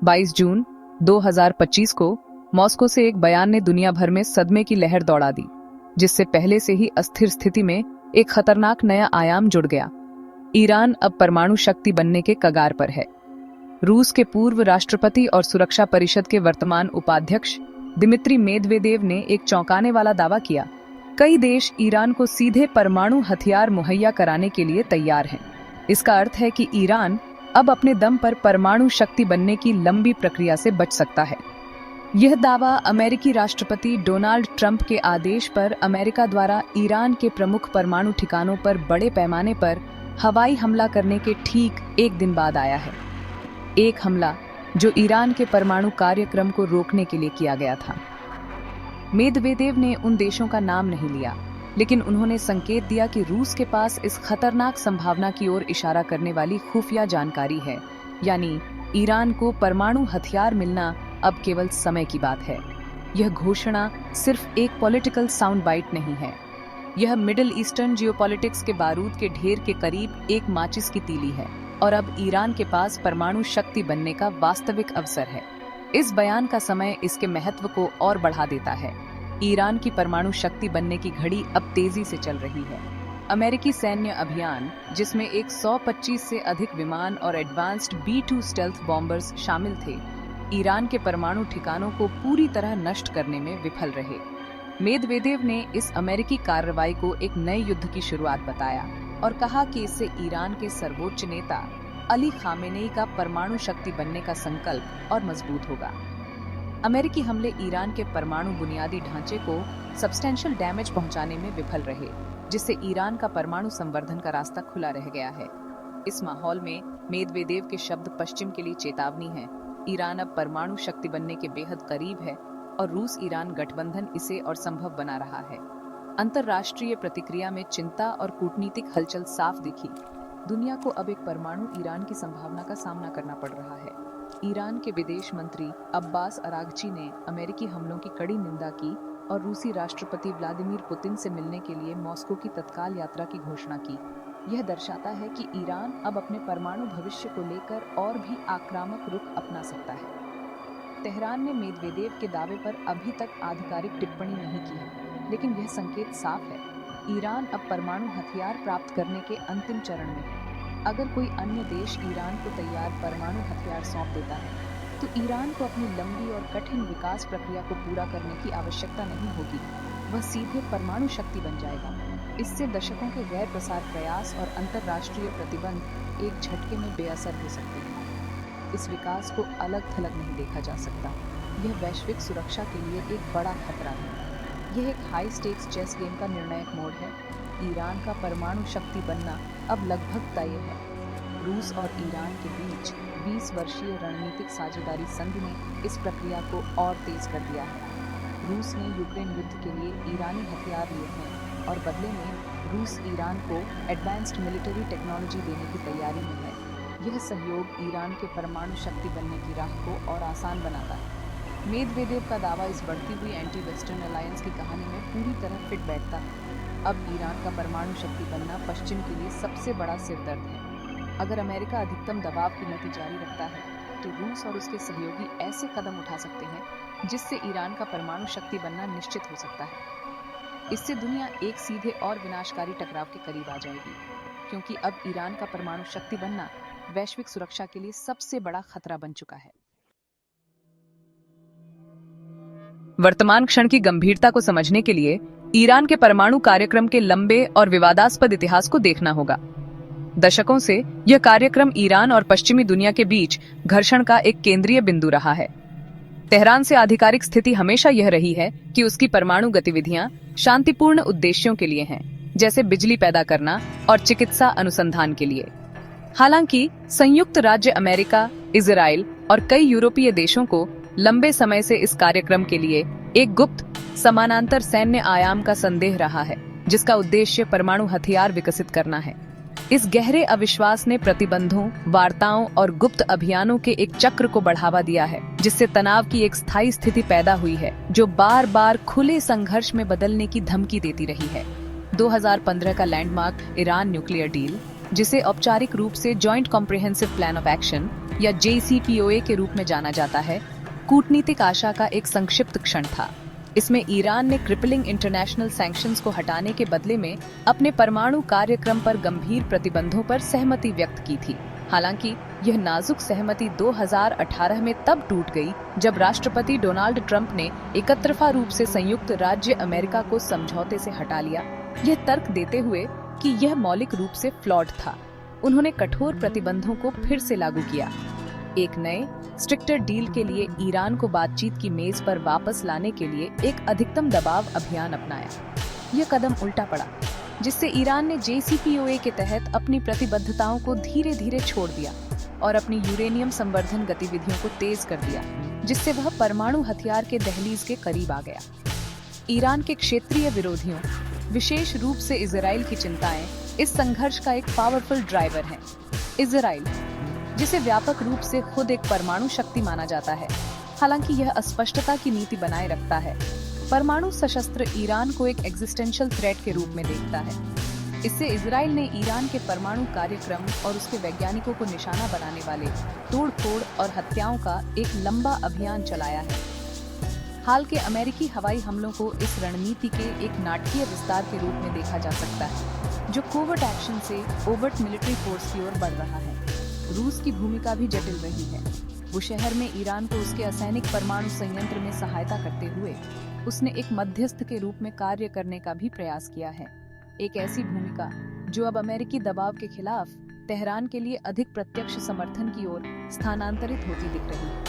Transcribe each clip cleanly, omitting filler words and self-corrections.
22 जून 2025 को मॉस्को से एक बयान ने दुनिया भर में सदमे की लहर दौड़ा दी, जिससे पहले से ही अस्थिर स्थिति में एक खतरनाक नया आयाम जुड़ गया। ईरान अब परमाणु शक्ति बनने के कगार पर है। रूस के पूर्व राष्ट्रपति और सुरक्षा परिषद के वर्तमान उपाध्यक्ष दिमित्री मेदवेदेव ने एक चौंकाने वाला दावा किया। कई देश ईरान को सीधे परमाणु हथियार मुहैया कराने के लिए तैयार हैं। इसका अर्थ है कि ईरान अब अपने दम पर परमाणु शक्ति बनने की लंबी प्रक्रिया से बच सकता है। यह दावा अमेरिकी राष्ट्रपति डोनाल्ड ट्रंप के आदेश पर अमेरिका द्वारा ईरान के प्रमुख परमाणु ठिकानों पर बड़े पैमाने पर हवाई हमला करने के ठीक एक दिन बाद आया है। एक हमला जो ईरान के परमाणु कार्यक्रम को रोकने के लिए किया गया था। मेदवेदेव ने उन देशों का नाम नहीं लिया, लेकिन उन्होंने संकेत दिया कि रूस के पास इस खतरनाक संभावना की ओर इशारा करने वाली खुफिया जानकारी है, यानी ईरान को परमाणु हथियार मिलना अब केवल समय की बात है। यह घोषणा सिर्फ एक पॉलिटिकल साउंड बाइट नहीं है, यह मिडिल ईस्टर्न जियोपॉलिटिक्स के बारूद के ढेर के करीब एक माचिस की तीली है और अब ईरान के पास परमाणु शक्ति बनने का वास्तविक अवसर है। इस बयान का समय इसके महत्व को और बढ़ा देता है। ईरान की परमाणु शक्ति बनने की घड़ी अब तेजी से चल रही है। अमेरिकी सैन्य अभियान, जिसमें 125 से अधिक विमान और एडवांस्ड B-2 स्टेल्थ बॉम्बर्स शामिल थे, ईरान के परमाणु ठिकानों को पूरी तरह नष्ट करने में विफल रहे। मेदवेदेव ने इस अमेरिकी कार्रवाई को एक नए युद्ध की शुरुआत बताया और कहा कि इससे ईरान के सर्वोच्च नेता अली खामेनेई का परमाणु शक्ति बनने का संकल्प और मजबूत होगा। अमेरिकी हमले ईरान के परमाणु बुनियादी ढांचे को सब्सटेंशियल डैमेज पहुंचाने में विफल रहे, जिससे ईरान का परमाणु संवर्धन का रास्ता खुला रह गया है। इस माहौल में मेदवेदेव के शब्द पश्चिम के लिए चेतावनी है। ईरान अब परमाणु शक्ति बनने के बेहद करीब है और रूस ईरान गठबंधन इसे और संभव बना रहा है। अंतर्राष्ट्रीय प्रतिक्रिया में चिंता और कूटनीतिक हलचल साफ दिखी। दुनिया को अब एक परमाणु ईरान की संभावना का सामना करना पड़ रहा है। ईरान के विदेश मंत्री अब्बास अरागची ने अमेरिकी हमलों की कड़ी निंदा की और रूसी राष्ट्रपति व्लादिमीर पुतिन से मिलने के लिए मॉस्को की तत्काल यात्रा की घोषणा की। यह दर्शाता है कि ईरान अब अपने परमाणु भविष्य को लेकर और भी आक्रामक रुख अपना सकता है। तेहरान ने मेदवेदेव के दावे पर अभी तक आधिकारिक टिप्पणी नहीं की है, लेकिन यह संकेत साफ है, ईरान अब परमाणु हथियार प्राप्त करने के अंतिम चरण में है। अगर कोई अन्य देश ईरान को तैयार परमाणु हथियार सौंप देता है, तो ईरान को अपनी लंबी और कठिन विकास प्रक्रिया को पूरा करने की आवश्यकता नहीं होगी, वह सीधे परमाणु शक्ति बन जाएगा। इससे दशकों के गैर प्रसार प्रयास और अंतर्राष्ट्रीय प्रतिबंध एक झटके में बेअसर हो सकते हैं। इस विकास को अलग थलग नहीं देखा जा सकता। यह वैश्विक सुरक्षा के लिए एक बड़ा खतरा है। यह एक हाई स्टेक्स चेस गेम का निर्णायक मोड़ है। ईरान का परमाणु शक्ति बनना अब लगभग तय है। रूस और ईरान के बीच 20 वर्षीय रणनीतिक साझेदारी संधि ने इस प्रक्रिया को और तेज कर दिया है। रूस ने यूक्रेन युद्ध के लिए ईरानी हथियार लिए हैं और बदले में रूस ईरान को एडवांस्ड मिलिट्री टेक्नोलॉजी देने की तैयारी में है। यह सहयोग ईरान के परमाणु शक्ति बनने की राह को और आसान बनाता है। मेदवेदेव का दावा इस बढ़ती हुई एंटी वेस्टर्न अलायंस की कहानी में पूरी तरह फिट बैठता है। अब ईरान का परमाणु शक्ति बनना पश्चिम के लिए सबसे बड़ा सिरदर्द है। अगर अमेरिका अधिकतम दबाव की नीति जारी रखता है, तो रूस और उसके सहयोगी ऐसे कदम उठा सकते हैं जिससे ईरान का परमाणु शक्ति बनना निश्चित हो सकता है। इससे दुनिया एक सीधे और विनाशकारी टकराव के करीब आ जाएगी, क्योंकि अब ईरान का परमाणु शक्ति बनना वैश्विक सुरक्षा के लिए सबसे बड़ा खतरा बन चुका है। वर्तमान क्षण की गंभीरता को समझने के लिए ईरान के परमाणु कार्यक्रम के लंबे और विवादास्पद इतिहास को देखना होगा। दशकों से यह कार्यक्रम ईरान और पश्चिमी दुनिया के बीच घर्षण का एक केंद्रीय बिंदु रहा है। तेहरान से आधिकारिक स्थिति हमेशा यह रही है कि उसकी परमाणु गतिविधियां शांतिपूर्ण उद्देश्यों के लिए हैं, जैसे बिजली पैदा करना और चिकित्सा अनुसंधान के लिए। हालांकि संयुक्त राज्य अमेरिका, इजराइल और कई यूरोपीय देशों को लंबे समय से इस कार्यक्रम के लिए एक गुप्त समानांतर सैन्य आयाम का संदेह रहा है, जिसका उद्देश्य परमाणु हथियार विकसित करना है। इस गहरे अविश्वास ने प्रतिबंधों, वार्ताओं और गुप्त अभियानों के एक चक्र को बढ़ावा दिया है, जिससे तनाव की एक स्थायी स्थिति पैदा हुई है, जो बार बार खुले संघर्ष में बदलने की धमकी देती रही है। 2015 का लैंडमार्क ईरान न्यूक्लियर डील, जिसे औपचारिक रूप से joint comprehensive plan of action या JCPOA के रूप में जाना जाता है, कूटनीतिक आशा का एक संक्षिप्त क्षण था। इसमें ईरान ने क्रिपलिंग इंटरनेशनल सैंक्शंस को हटाने के बदले में अपने परमाणु कार्यक्रम पर गंभीर प्रतिबंधों पर सहमति व्यक्त की थी। हालांकि यह नाजुक सहमति 2018 में तब टूट गई जब राष्ट्रपति डोनाल्ड ट्रंप ने एकतरफा रूप से संयुक्त राज्य अमेरिका को समझौते से हटा लिया, यह तर्क देते हुए कि यह मौलिक रूप से फ्लॉड था। उन्होंने कठोर प्रतिबंधों को फिर से लागू किया। एक नए स्ट्रिक्टर डील के लिए ईरान को बातचीत की मेज पर वापस लाने के लिए एक अधिकतम दबाव अभियान अपनाया। यह कदम उल्टा पड़ा, जिससे ईरान ने JCPOA के तहत अपनी प्रतिबद्धताओं को धीरे धीरे छोड़ दिया और अपनी यूरेनियम संवर्धन गतिविधियों को तेज कर दिया, जिससे वह परमाणु हथियार के दहलीज के करीब आ गया। ईरान के क्षेत्रीय विरोधियों, विशेष रूप से इजराइल की चिंताएं इस संघर्ष का एक पावरफुल ड्राइवर हैं। इजराइल, जिसे व्यापक रूप से खुद एक परमाणु शक्ति माना जाता है, हालांकि यह अस्पष्टता की नीति बनाए रखता है। परमाणु सशस्त्र ईरान को एक एग्जिस्टेंशियल थ्रेट के रूप में देखता है। इससे इजराइल ने ईरान के परमाणु कार्यक्रम और उसके वैज्ञानिकों को निशाना बनाने वाले तोड़-फोड़ और हत्याओं का एक लंबा अभियान चलाया है। हाल के अमेरिकी हवाई हमलों को इस रणनीति के एक नाटकीय विस्तार के रूप में देखा जा सकता है, जो कोवर्ट एक्शन से ओवर्ट मिलिट्री फोर्स की ओर बढ़ रहा है। रूस की भूमिका भी जटिल रही है। वो शहर में ईरान को उसके असैनिक परमाणु संयंत्र में सहायता करते हुए उसने एक मध्यस्थ के रूप में कार्य करने का भी प्रयास किया है। एक ऐसी भूमिका जो अब अमेरिकी दबाव के खिलाफ तेहरान के लिए अधिक प्रत्यक्ष समर्थन की ओर स्थानांतरित होती दिख रही है।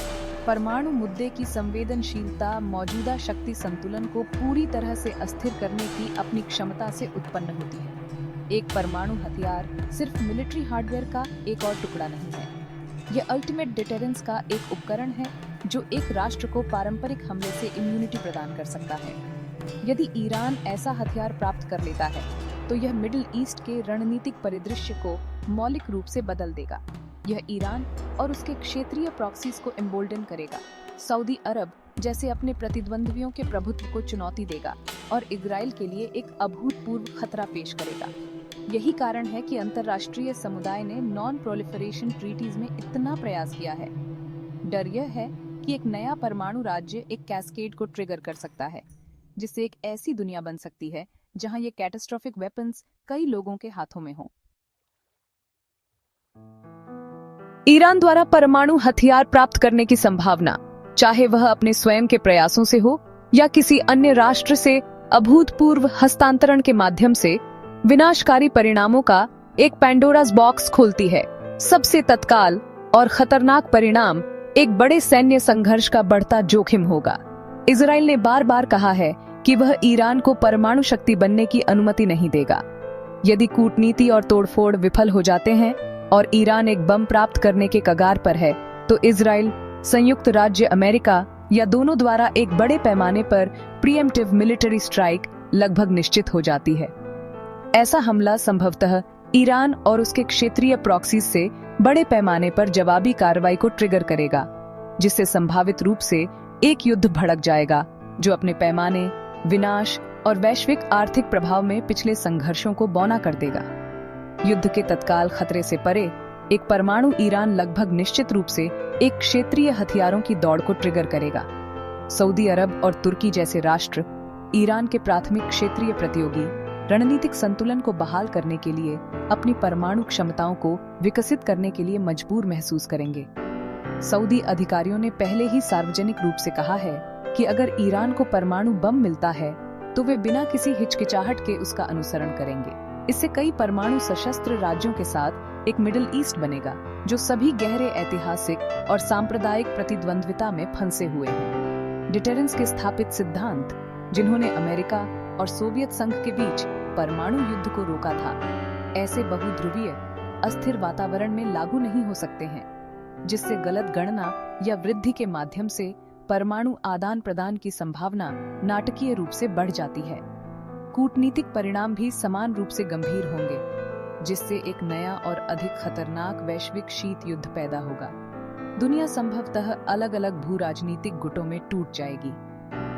परमाणु मुद्दे की संवेदनशीलता मौजूदा शक्ति संतुलन को पूरी तरह से अस्थिर करने की अपनी क्षमता से उत्पन्न होती है। एक परमाणु हथियार सिर्फ मिलिट्री हार्डवेयर का एक और टुकड़ा नहीं है। यह अल्टीमेट डिटरेंस का एक उपकरण है जो एक राष्ट्र को पारंपरिक हमले से इम्यूनिटी प्रदान कर सकता है। यदि ईरान ऐसा हथियार प्राप्त कर लेता है तो यह मिडिल ईस्ट के रणनीतिक परिदृश्य को मौलिक रूप से बदल देगा। यह ईरान और उसके क्षेत्रीय प्रॉक्सीज को एम्बोल्डन करेगा, सऊदी अरब जैसे अपने प्रतिद्वंद्वियों के प्रभुत्व को चुनौती देगा और इजराइल के लिए एक अभूतपूर्व खतरा पेश करेगा। यही कारण है कि अंतर्राष्ट्रीय समुदाय ने नॉन प्रोलिफरेशन ट्रीटीज में इतना प्रयास किया है। डर यह है कि एक नया परमाणु राज्य एक कैस्केड को ट्रिगर कर सकता है, जिससे एक ऐसी दुनिया बन सकती है जहां ये कैटास्ट्रोफिक वेपन्स कई लोगों के हाथों में हों। ईरान द्वारा परमाणु हथियार प्राप्त करने की संभावना, चाहे वह अपने स्वयं के प्रयासों से हो या किसी अन्य राष्ट्र से अभूतपूर्व हस्तांतरण के माध्यम से, विनाशकारी परिणामों का एक पैंडोरास बॉक्स खोलती है। सबसे तत्काल और खतरनाक परिणाम एक बड़े सैन्य संघर्ष का बढ़ता जोखिम होगा। इजराइल ने बार बार कहा है कि वह ईरान को परमाणु शक्ति बनने की अनुमति नहीं देगा। यदि कूटनीति और तोड़फोड़ विफल हो जाते हैं और ईरान एक बम प्राप्त करने के कगार पर है, तो इजराइल, संयुक्त राज्य अमेरिका या दोनों द्वारा एक बड़े पैमाने पर प्रीएम्प्टिव मिलिट्री स्ट्राइक लगभग निश्चित हो जाती है। ऐसा हमला संभवतः ईरान और उसके क्षेत्रीय प्रॉक्सीज से बड़े पैमाने पर जवाबी कार्रवाई को ट्रिगर करेगा, जिससे संभावित रूप से एक युद्ध भड़क जाएगा जो अपने पैमाने, विनाश और वैश्विक आर्थिक प्रभाव में पिछले संघर्षों को बौना कर देगा। युद्ध के तत्काल खतरे से परे एक परमाणु ईरान लगभग निश्चित रूप से एक क्षेत्रीय हथियारों की दौड़ को ट्रिगर करेगा। सऊदी अरब और तुर्की जैसे राष्ट्र ईरान के प्राथमिक क्षेत्रीय प्रतियोगी रणनीतिक संतुलन को बहाल करने के लिए अपनी परमाणु क्षमताओं को विकसित करने के लिए मजबूर महसूस करेंगे। सऊदी अधिकारियों ने पहले ही सार्वजनिक रूप से कहा है कि अगर ईरान को परमाणु बम मिलता है तो वे बिना किसी हिचकिचाहट के उसका अनुसरण करेंगे। इससे कई परमाणु सशस्त्र राज्यों के साथ एक मिडिल ईस्ट बनेगा जो सभी गहरे ऐतिहासिक और सांप्रदायिक प्रतिद्वंद्विता में फंसे हुए हैं। डिटरेंस के स्थापित सिद्धांत, जिन्होंने अमेरिका और सोवियत संघ के बीच परमाणु युद्ध को रोका था, ऐसे बहुध्रुवीय अस्थिर वातावरण में लागू नहीं हो सकते हैं, जिससे गलत गणना या वृद्धि के माध्यम से परमाणु आदान प्रदान की संभावना नाटकीय रूप से बढ़ जाती है। कूटनीतिक परिणाम भी समान रूप से गंभीर होंगे, जिससे एक नया और अधिक खतरनाक वैश्विक शीत युद्ध पैदा होगा। दुनिया संभवतः अलग अलग भू राजनीतिक गुटों में टूट जाएगी।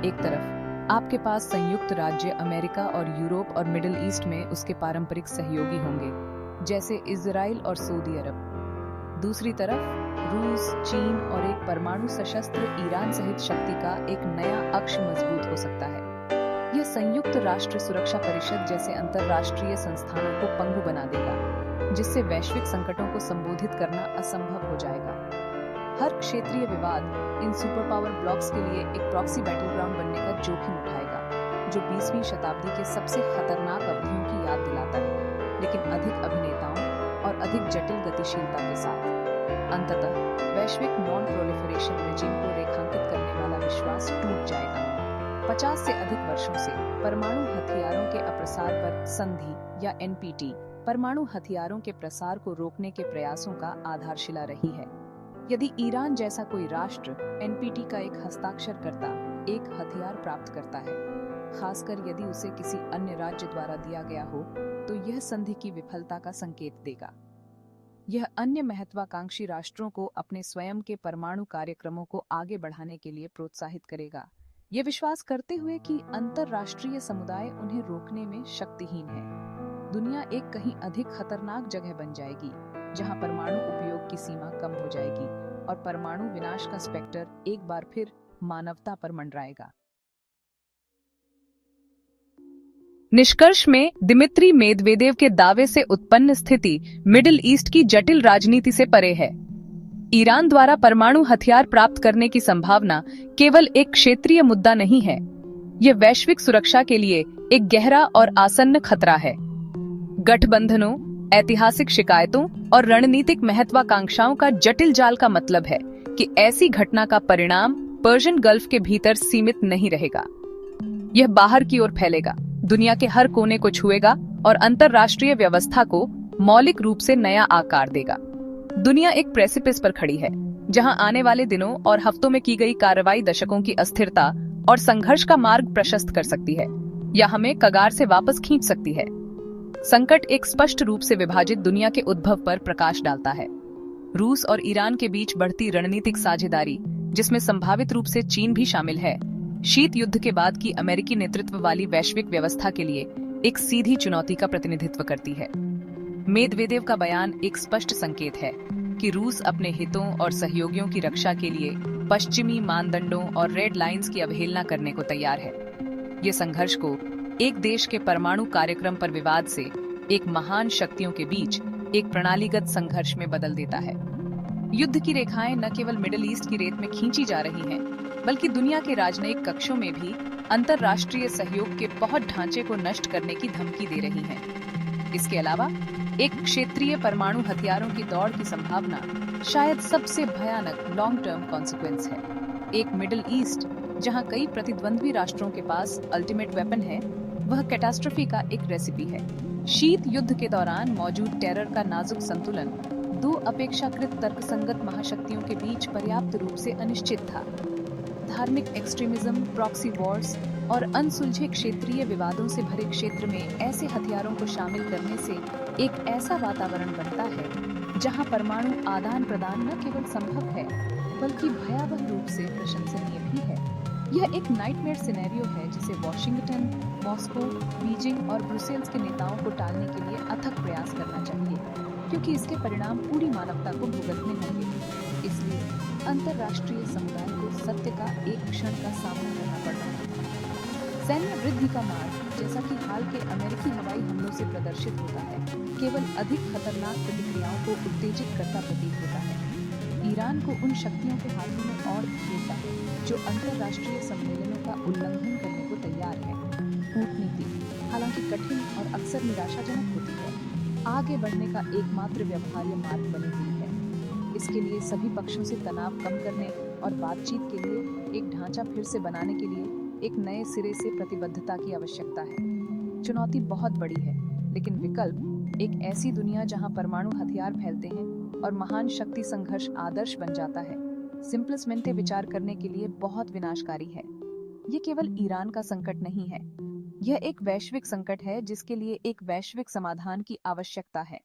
एक तरफ आपके पास संयुक्त राज्य अमेरिका और यूरोप और मिडिल ईस्ट में उसके पारंपरिक सहयोगी होंगे, जैसे इजराइल और सऊदी अरब। दूसरी तरफ रूस, चीन और एक परमाणु सशस्त्र ईरान सहित शक्ति का एक नया अक्ष मजबूत हो सकता है। यह संयुक्त राष्ट्र सुरक्षा परिषद जैसे अंतरराष्ट्रीय संस्थानों को पंगु बना देगा, जिससे वैश्विक संकटों को संबोधित करना असंभव हो जाएगा। हर क्षेत्रीय विवाद इन सुपर पावर ब्लॉक्स के लिए एक प्रॉक्सी बैटल ग्राउंड बनने का जोखिम उठाएगा, जो 20वीं शताब्दी के सबसे खतरनाक अवधियों की याद दिलाता है, लेकिन अधिक अभिनेताओं और अधिक जटिल गतिशीलता के साथ। अंततः वैश्विक नॉन प्रोलिफरेशन रेजिम को रेखांकित करने वाला विश्वास टूट जाएगा। 50 से अधिक वर्षों से परमाणु हथियारों के अप्रसार पर संधि या एनपीटी परमाणु हथियारों के प्रसार को रोकने के प्रयासों का आधारशिला रही है। यदि ईरान जैसा कोई राष्ट्र एनपीटी का एक हस्ताक्षरकर्ता एक हथियार प्राप्त करता है, खासकर यदि उसे किसी अन्य राज्य द्वारा दिया गया हो, तो यह संधि की विफलता का संकेत देगा। यह अन्य महत्वाकांक्षी राष्ट्रों को अपने स्वयं के परमाणु कार्यक्रमों को आगे बढ़ाने के लिए प्रोत्साहित करेगा, ये विश्वास करते हुए कि अंतरराष्ट्रीय समुदाय उन्हें रोकने में शक्तिहीन है। दुनिया एक कहीं अधिक खतरनाक जगह बन जाएगी, जहां परमाणु उपयोग की सीमा कम हो जाएगी और परमाणु विनाश का स्पेक्टर एक बार फिर मानवता पर मंडराएगा। निष्कर्ष में दिमित्री मेदवेदेव के दावे से उत्पन्न स्थिति मिडिल ईस्ट की जटिल राजनीति से परे है। ईरान द्वारा परमाणु हथियार प्राप्त करने की संभावना केवल एक क्षेत्रीय मुद्दा नहीं है, यह वैश्विक सुरक्षा के लिए एक गहरा और आसन्न खतरा है। गठबंधनों, ऐतिहासिक शिकायतों और रणनीतिक महत्वाकांक्षाओं का जटिल जाल का मतलब है कि ऐसी घटना का परिणाम पर्शियन गल्फ के भीतर सीमित नहीं रहेगा। यह बाहर की ओर फैलेगा, दुनिया के हर कोने को छुएगा और अंतरराष्ट्रीय व्यवस्था को मौलिक रूप से नया आकार देगा। दुनिया एक प्रेसिपिस पर खड़ी है, जहां आने वाले दिनों और हफ्तों में की गई कार्रवाई दशकों की अस्थिरता और संघर्ष का मार्ग प्रशस्त कर सकती है या हमें कगार से वापस खींच सकती है। संकट एक स्पष्ट रूप से विभाजित दुनिया के उद्भव पर प्रकाश डालता है। रूस और ईरान के बीच बढ़ती रणनीतिक साझेदारी, जिसमें संभावित रूप से चीन भी शामिल है, शीत युद्ध के बाद की अमेरिकी नेतृत्व वाली वैश्विक व्यवस्था के लिए एक सीधी चुनौती का प्रतिनिधित्व करती है। मेदवेदेव का बयान एक स्पष्ट संकेत है कि रूस अपने हितों और सहयोगियों की रक्षा के लिए पश्चिमी मानदंडों और रेड लाइंस की अवहेलना करने को तैयार है। ये संघर्ष को एक देश के परमाणु कार्यक्रम पर विवाद से एक महान शक्तियों के बीच एक प्रणालीगत संघर्ष में बदल देता है। युद्ध की रेखाएं न केवल मिडिल ईस्ट की रेत में खींची जा रही हैं, बल्कि दुनिया के राजनयिक कक्षों में भी अंतरराष्ट्रीय सहयोग के बहुत ढांचे को नष्ट करने की धमकी दे रही हैं। इसके अलावा एक क्षेत्रीय परमाणु हथियारों की दौड़ की संभावना शायद सबसे भयानक लॉन्ग टर्म कॉन्सिक्वेंस है। एक मिडिल ईस्ट जहां कई प्रतिद्वंद्वी राष्ट्रों के पास अल्टीमेट वेपन है, वह कैटास्ट्रोफी का एक रेसिपी है। शीत युद्ध के दौरान मौजूद टेरर का नाजुक संतुलन दो अपेक्षाकृत तर्कसंगत महाशक्तियों के बीच पर्याप्त रूप से अनिश्चित था। धार्मिक एक्सट्रीमिज्म, प्रॉक्सी वॉर्स और अनसुलझे क्षेत्रीय विवादों से भरे क्षेत्र में ऐसे हथियारों को शामिल करने से एक ऐसा वातावरण बनता है जहां परमाणु आदान प्रदान न केवल संभव है, बल्कि भयावह रूप से प्रशंसनीय भी है। यह एक नाइटमेयर सिनेरियो है जिसे वॉशिंगटन, मॉस्को, बीजिंग और ब्रुसेल्स के नेताओं को टालने के लिए अथक प्रयास करना चाहिए, क्योंकि इसके परिणाम पूरी मानवता को भुगतने होंगे। इसलिए अंतरराष्ट्रीय समुदाय को सत्य का एक क्षण का सामना करना पड़ रहा है। सैन्य वृद्धि का मार्ग, जैसा कि हाल के अमेरिकी हवाई हमलों से प्रदर्शित होता है, केवल अधिक खतरनाक प्रतिक्रियाओं को उत्तेजित करता प्रतीत होता है। ईरान को उन शक्तियों के हाथों में और घेरता है जो अंतरराष्ट्रीय सम्मेलनों का उल्लंघन करने को तैयार है। कूटनीति, हालांकि कठिन और अक्सर निराशाजनक होती है, आगे बढ़ने का एकमात्र व्यवहार्य मार्ग बनी हुई है। इसके लिए सभी पक्षों से तनाव कम करने और बातचीत के लिए एक ढांचा फिर से बनाने के लिए एक नए सिरे से प्रतिबद्धता की आवश्यकता है। चुनौती बहुत बड़ी है, लेकिन विकल्प एक ऐसी दुनिया जहां परमाणु हथियार फैलते हैं और महान शक्ति संघर्ष आदर्श बन जाता है, सिम्प्लिस मेंटे विचार करने के लिए बहुत विनाशकारी है। ये केवल ईरान का संकट नहीं है, यह एक वैश्विक संकट है जिसके लिए एक वैश्विक समाधान की आवश्यकता है।